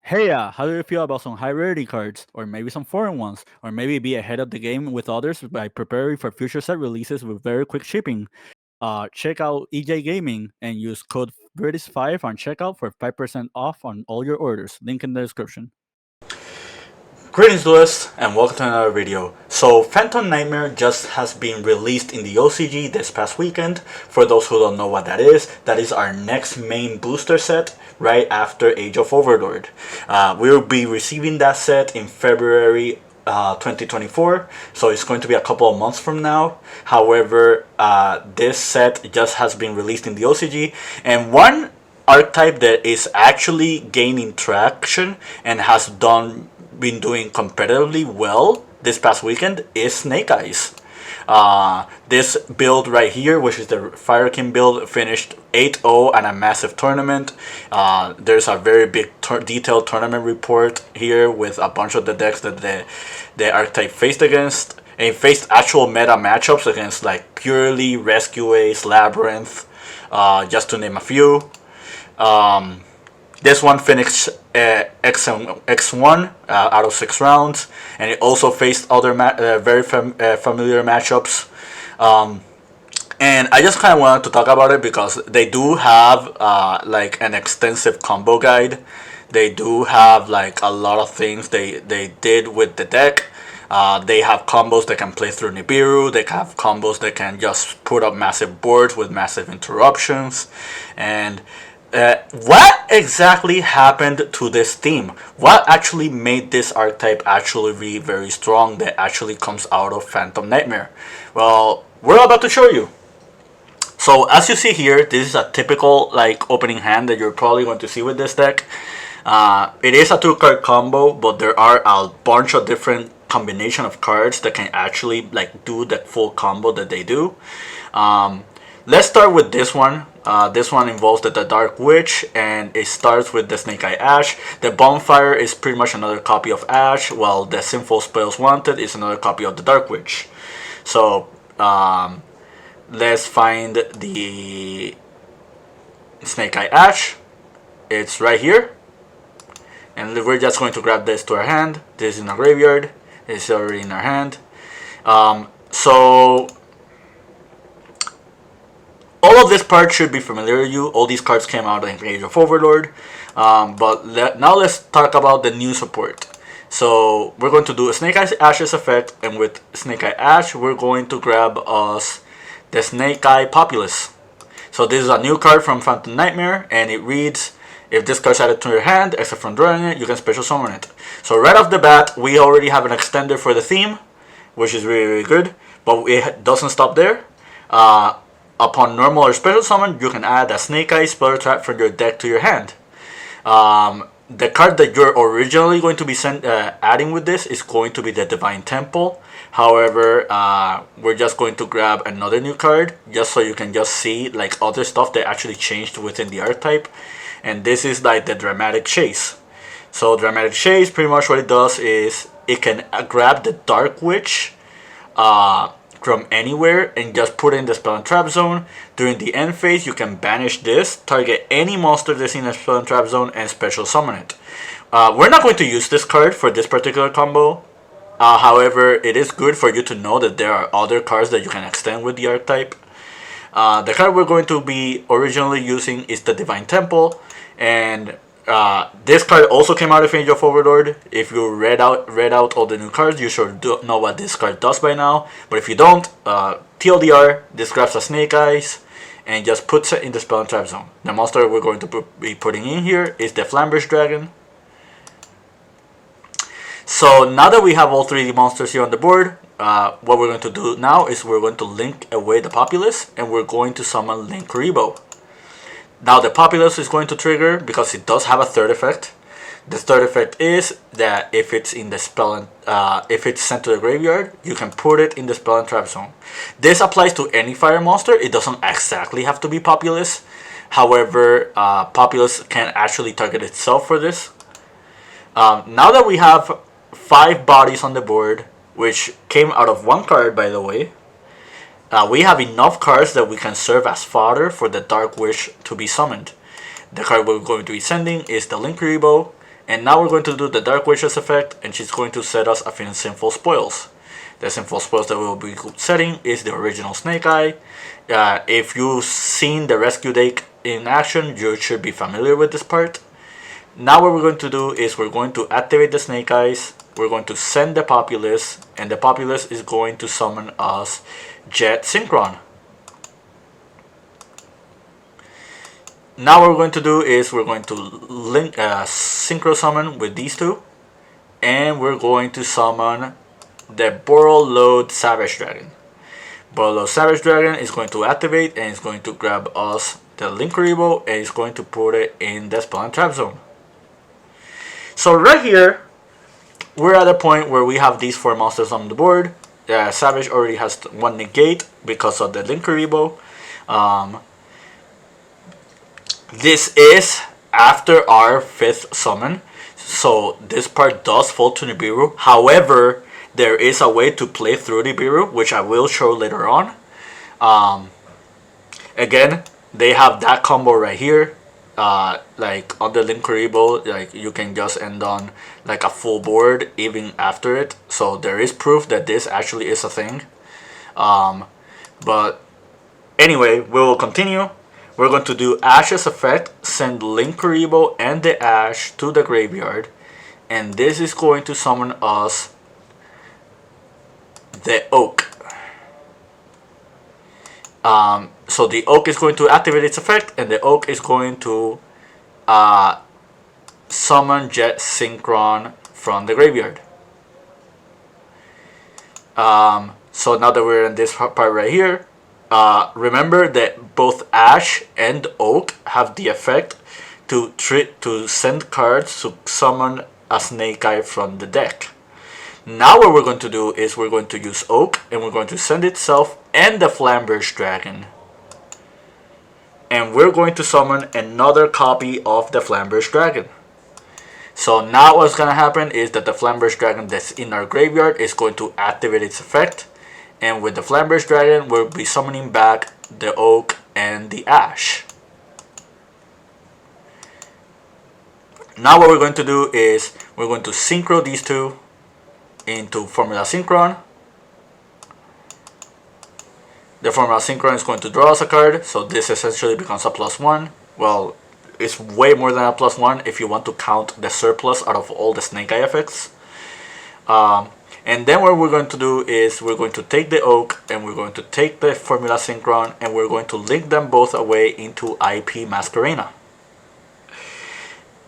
Hey, how do you feel about some high rarity cards, or maybe some foreign ones, or maybe be ahead of the game with others by preparing for future set releases with very quick shipping? Check out EJ Gaming and use code British5 on checkout for 5% off on all your orders. Link in the description. Greetings, Lewis, and welcome to another video. So, Phantom Nightmare just has been released in the OCG this past weekend. For those who don't know what that is our next main booster set right after Age of Overlord. We will be receiving that set in February 2024, so it's going to be a couple of months from now. However, this set just has been released in the OCG, and one archetype that is actually gaining traction and has been doing competitively well this past weekend is Snake Eyes. This build right here, which is the Fire King build, finished 8-0 at a massive tournament. There's a very big detailed tournament report here with a bunch of the decks that the archetype faced against. And it faced actual meta matchups against like Purely, Rescue Ace, Labyrinth, just to name a few. This one finished X1 out of 6 rounds, and it also faced other very familiar matchups. And I just kind of wanted to talk about it because they do have like an extensive combo guide. They do have like a lot of things they did with the deck. They have combos that can play through Nibiru. They have combos that can just put up massive boards with massive interruptions. And what exactly happened to this team? What actually made this archetype actually be very strong that actually comes out of Phantom Nightmare? Well, we're about to show you. So as you see here, this is a typical like opening hand that you're probably going to see with this deck. It is a 2-card combo, but there are a bunch of different combination of cards that can actually like do that full combo that they do. Let's start with this one. This one involves the Dark Witch, and it starts with the Snake Eye Ash. The Bonfire is pretty much another copy of Ash, while the Sinful Spells Wanted is another copy of the Dark Witch. So, let's find the Snake Eye Ash. It's right here. And we're just going to grab this to our hand. This is in our graveyard. It's already in our hand. So all of this part should be familiar to you. All these cards came out in Age of Overlord. But now let's talk about the new support. So we're going to do a Snake Eye Ash's effect, and with Snake Eye Ash, we're going to grab us the Snake Eye Populace. So this is a new card from Phantom Nightmare, and it reads, if this card's added to your hand, except from drawing it, you can special summon it. So right off the bat, we already have an extender for the theme, which is really, really good. But it doesn't stop there. Upon normal or special summon, you can add a Snake Eye spell trap from your deck to your hand. The card that you're originally going to be adding with this is going to be the Divine Temple. However, we're just going to grab another new card just so you can just see like other stuff that actually changed within the archetype. And this is like the Dramatic Chase. So Dramatic Chase, pretty much what it does is it can grab the Dark Witch from anywhere and just put it in the spell and trap zone. During the end phase, you can banish this, target any monster that's in the spell and trap zone, and special summon it. We're not going to use this card for this particular combo. However, it is good for you to know that there are other cards that you can extend with the archetype. The card we're going to be originally using is the Divine Temple, and this card also came out of Age of Overlord. If you read out all the new cards, you should know what this card does by now. But if you don't, TLDR, this grabs a Snake Eyes and just puts it in the spell and trap zone. The monster we're going to be putting in here is the Flamberge Dragon. So now that we have all 3 monsters here on the board, what we're going to do now is we're going to link away the Populace, and we're going to summon Linkuriboh. Now the Populace is going to trigger because it does have a third effect. The third effect is that if it's in the spell and if it's sent to the graveyard, you can put it in the spell and trap zone. This applies to any fire monster. It doesn't exactly have to be Populace. However, Populace can actually target itself for this. Now that we have 5 bodies on the board, which came out of 1 card, by the way, we have enough cards that we can serve as fodder for the Dark Witch to be summoned. The card we're going to be sending is the Linkuriboh, And now we're going to do the Dark Witch's effect, and she's going to set us a few Sinful Spoils. The Sinful Spoils that we'll be setting is the original Snake Eye. If you've seen the Rescue deck in action, you should be familiar with this part. Now what we're going to do is we're going to activate the Snake Eyes, we're going to send the Populace, and the Populace is going to summon us Jet Synchron. Now what we're going to do is we're going to link synchro summon with these two, and we're going to summon the Borreload Savage Dragon. Borreload Savage Dragon is going to activate and it's going to grab us the Linkuriboh and it's going to put it in the Spell and Trap Zone. So right here, we're at a point where we have these 4 monsters on the board. Savage already has 1 negate because of the Linkuriboh. This is after our 5th summon, so this part does fall to Nibiru. However, there is a way to play through Nibiru, which I will show later on. Again, they have that combo right here. Like on the Linkuriboh, like you can just end on like a full board even after it. So there is proof that this actually is a thing. But anyway, we will continue. We're going to do Ash's effect, send Linkuriboh and the Ash to the graveyard, and this is going to summon us the Oak. So the Oak is going to activate its effect, and the Oak is going to summon Jet Synchron from the graveyard. So now that we're in this part right here, remember that both Ash and Oak have the effect to send cards to summon a Snake Eye from the deck. Now what we're going to do is we're going to use Oak and we're going to send itself and the Flamberge Dragon. And we're going to summon another copy of the Flamberge Dragon. So now what's going to happen is that the Flamberge Dragon that's in our graveyard is going to activate its effect. And with the Flamberge Dragon, we'll be summoning back the Oak and the Ash. Now what we're going to do is we're going to synchro these two into Formula Synchron. The Formula Synchron is going to draw us a card, so this essentially becomes a +1. Well, it's way more than a +1 if you want to count the surplus out of all the Snake Eye effects. And then what we're going to do is we're going to take the Oak and we're going to take the Formula Synchron and we're going to link them both away into IP Masquerena.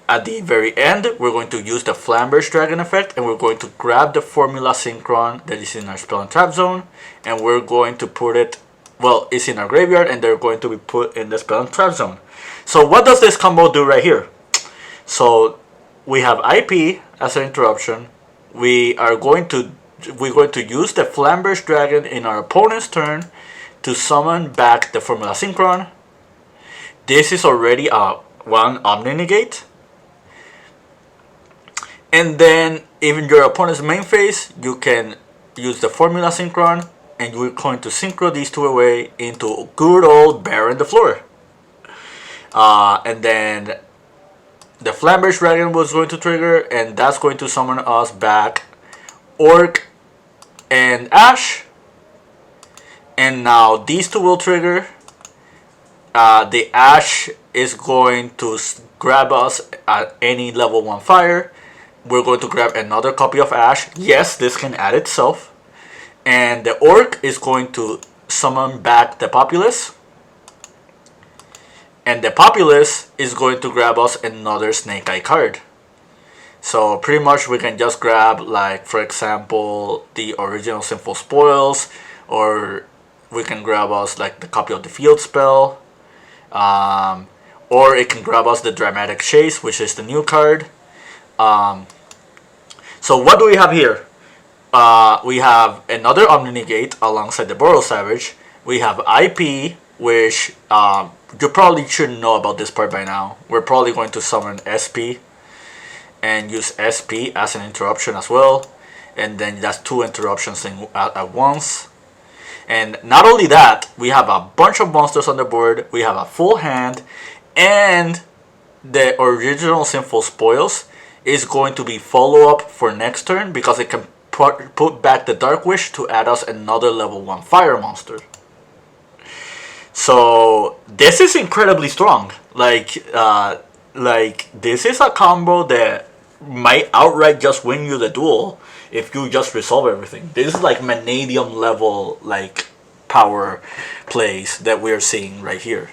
At the very end, we're going to use the Flamberge Dragon effect and we're going to grab the Formula Synchron that is in our Spell and Trap Zone and we're going to put it, well, it's in our graveyard and they're going to be put in the Spell and Trap Zone. So what does this combo do right here? So we have IP as an interruption. We're going to use the Flamberge Dragon in our opponent's turn to summon back the Formula Synchron. This is already a 1 Omni Negate. And then even your opponent's main phase, you can use the Formula Synchron and you're going to synchro these two away into good old Baron the Floor. And then the Flamberge Dragon was going to trigger and that's going to summon us back Orc and Ash. And now these two will trigger. The Ash is going to grab us at any level 1 fire. We're going to grab another copy of Ash. Yes, this can add itself. And the Orc is going to summon back the Populace. And the Populace is going to grab us another Snake Eye card. So pretty much we can just grab, like, for example, the original Sinful Spoils. Or we can grab us like the copy of the Field Spell. Or it can grab us the Dramatic Chase, which is the new card. So what do we have here? We have another Omni Negate alongside the Borreload Savage. We have IP, which you probably should know about this part by now. We're probably going to summon SP and use SP as an interruption as well. And then that's 2 interruptions at once. And not only that, we have a bunch of monsters on the board. We have a full hand and the original Sinful Spoils is going to be follow-up for next turn because it can put back the Dark Wish to add us another level 1 fire monster. So this is incredibly strong. Like this is a combo that might outright just win you the duel if you just resolve everything. This is like Vanadium level like power plays that we're seeing right here.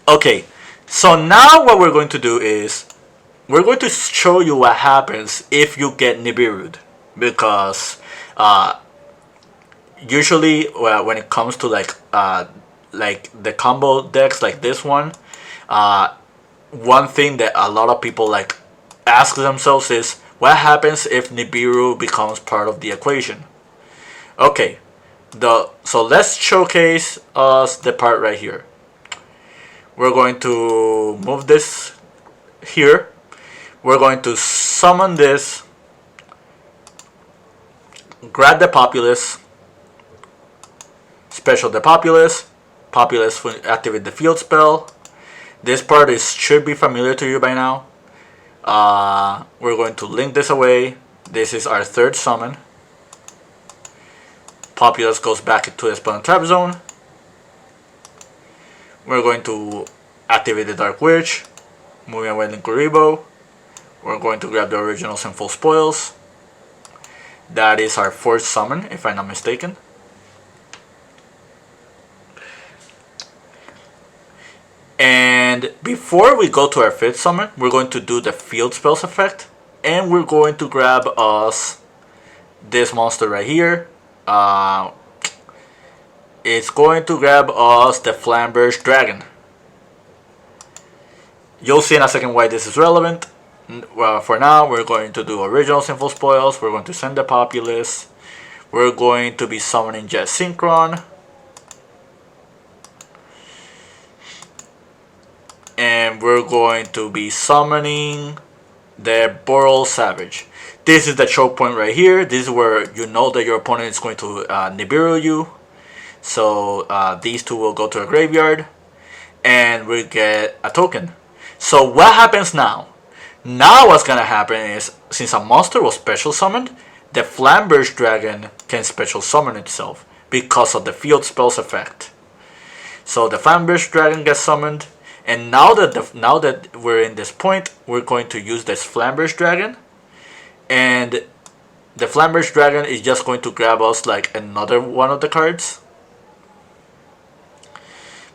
Okay, so now what we're going to do is we're going to show you what happens if you get Nibiru'd, because usually when it comes to like the combo decks like this one, one thing that a lot of people like ask themselves is what happens if Nibiru becomes part of the equation. Okay, so let's showcase us the part right here. We're going to move this here. We're going to summon this, grab the Populace, special the Populace will activate the field spell. This part should be familiar to you by now. We're going to link this away. This is our third summon. Populace goes back into the spell and trap zone. We're going to activate the Dark Witch, moving away Nibiru. We're going to grab the original Sinful Spoils. That is our fourth summon, if I'm not mistaken. And before we go to our fifth summon, we're going to do the field spells effect. And we're going to grab us this monster right here. It's going to grab us the Flamberge Dragon. You'll see in a second why this is relevant. Well, for now, we're going to do original Sinful Spoils. We're going to send the Populace. We're going to be summoning Jet Synchron. And we're going to be summoning the Boral Savage. This is the choke point right here. This is where you know that your opponent is going to Nibiru you. So these two will go to a graveyard. And we get a token. So what happens now? Now what's gonna happen is, since a monster was special summoned, the Flamberge Dragon can special summon itself because of the field spells effect. So the Flamberge Dragon gets summoned, and now that we're in this point, we're going to use this Flamberge Dragon, and the Flamberge Dragon is just going to grab us like another one of the cards.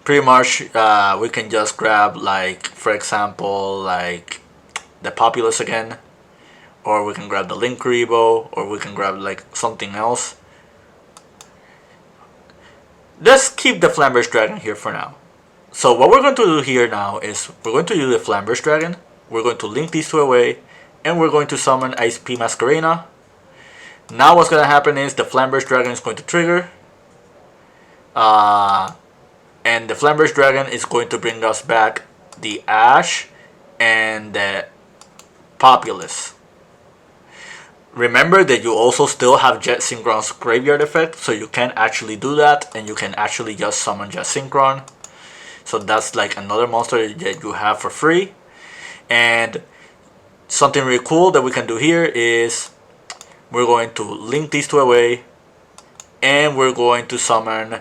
Pretty much, we can just grab, like, for example, like the Populace again, or we can grab the Nibiru, or we can grab like something else. Let's keep the Flamberge Dragon here for now. So what we're going to do here now is we're going to use the Flamberge Dragon. We're going to link these two away, and we're going to summon ICP Masquerena. Now what's going to happen is the Flamberge Dragon is going to trigger. And the Flamberge Dragon is going to bring us back the Ash and the Populace. Remember that you also still have Jet Synchron's graveyard effect, so you can actually do that, and you can actually just summon Jet Synchron. So that's like another monster that you have for free. And something really cool that we can do here is we're going to link these two away, and we're going to summon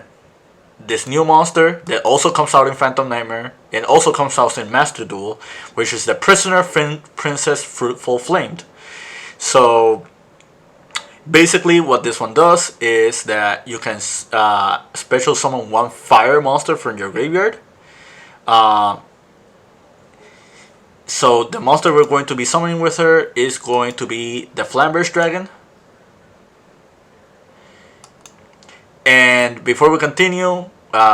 this new monster that also comes out in Phantom Nightmare and also comes out in Master Duel, which is the Prisoner Princess Fruitful Flamed. So basically what this one does is that you can special summon one fire monster from your graveyard. So the monster we're going to be summoning with her is going to be the Flamberge Dragon. And before we continue,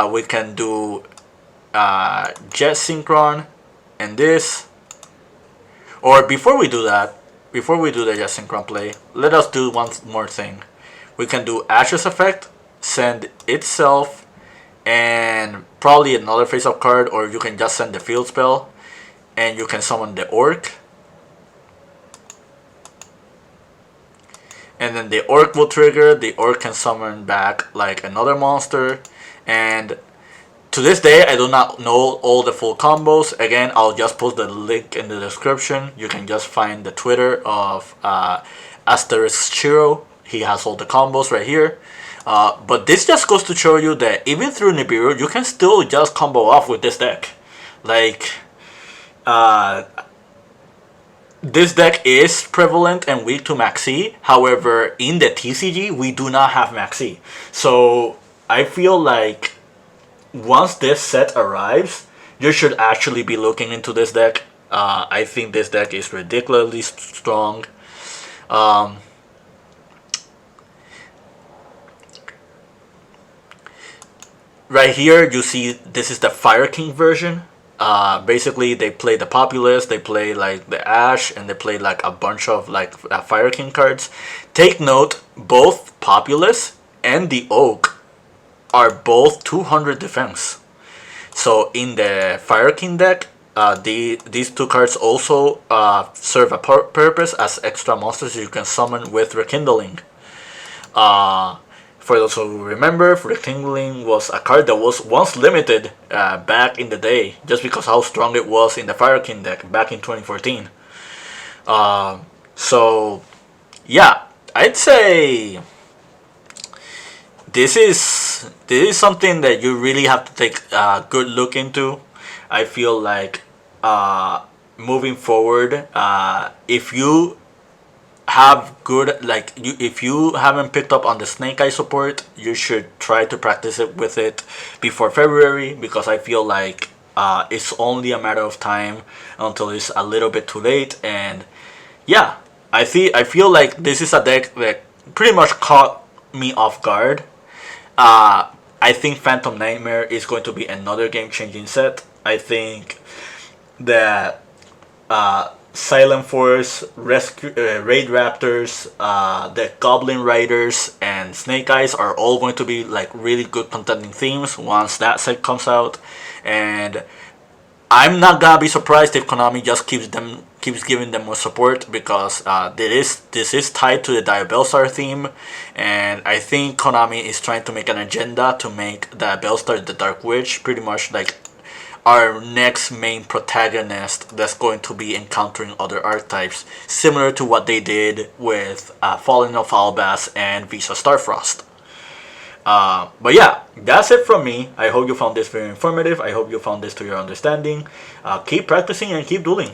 we can do Jet Synchron and this. Or before we do the Jet Synchron play, let us do one more thing. We can do Ash's effect, send itself, and probably another face-up card, or you can just send the field spell, and you can summon the Orc. And then the Orc will trigger. The Orc can summon back like another monster, and To this day, I do not know all the full combos. Again, I'll just post the link in the description. You can just find the Twitter of Asterisk Shiro. He has all the combos right here. But this just goes to show you that even through Nibiru, you can still just combo off with this deck. Like, this deck is prevalent and weak to Maxi. However, in the TCG, we do not have Maxi. So I feel like once this set arrives, you should actually be looking into this deck. I think this deck is ridiculously strong. Right here, you see this is the Fire King version. Basically, they play the Populous, they play like the Ash, and they play like a bunch of like Fire King cards. Take note, both Populous and the Oak are both 200 defense. So in the Fire King deck, these two cards also serve a purpose as extra monsters you can summon with Rekindling. For those who remember, Rekindling was a card that was once limited back in the day, just because how strong it was in the Fire King deck back in 2014. So, yeah, I'd say this is something that you really have to take a good look into. I feel like moving forward, if you have good if you haven't picked up on the Snake Eye support, you should try to practice it with it before February, because I feel like it's only a matter of time until it's a little bit too late. And yeah, I feel like this is a deck that pretty much caught me off guard. I think Phantom Nightmare is going to be another game-changing set. I think that Silent Force, Raid Raptors, the Goblin Riders, and Snake Eyes are all going to be like really good contending themes once that set comes out. And I'm not gonna be surprised if Konami just keeps giving them more support, because this is tied to the Diabellstar theme, and I think Konami is trying to make an agenda to make Diabellstar the Dark Witch pretty much like our next main protagonist that's going to be encountering other archetypes, similar to what they did with Fallen of Albas and Visa Starfrost. But yeah, that's it from me. I hope you found this very informative. I hope you found this to your understanding. Keep practicing and keep dueling.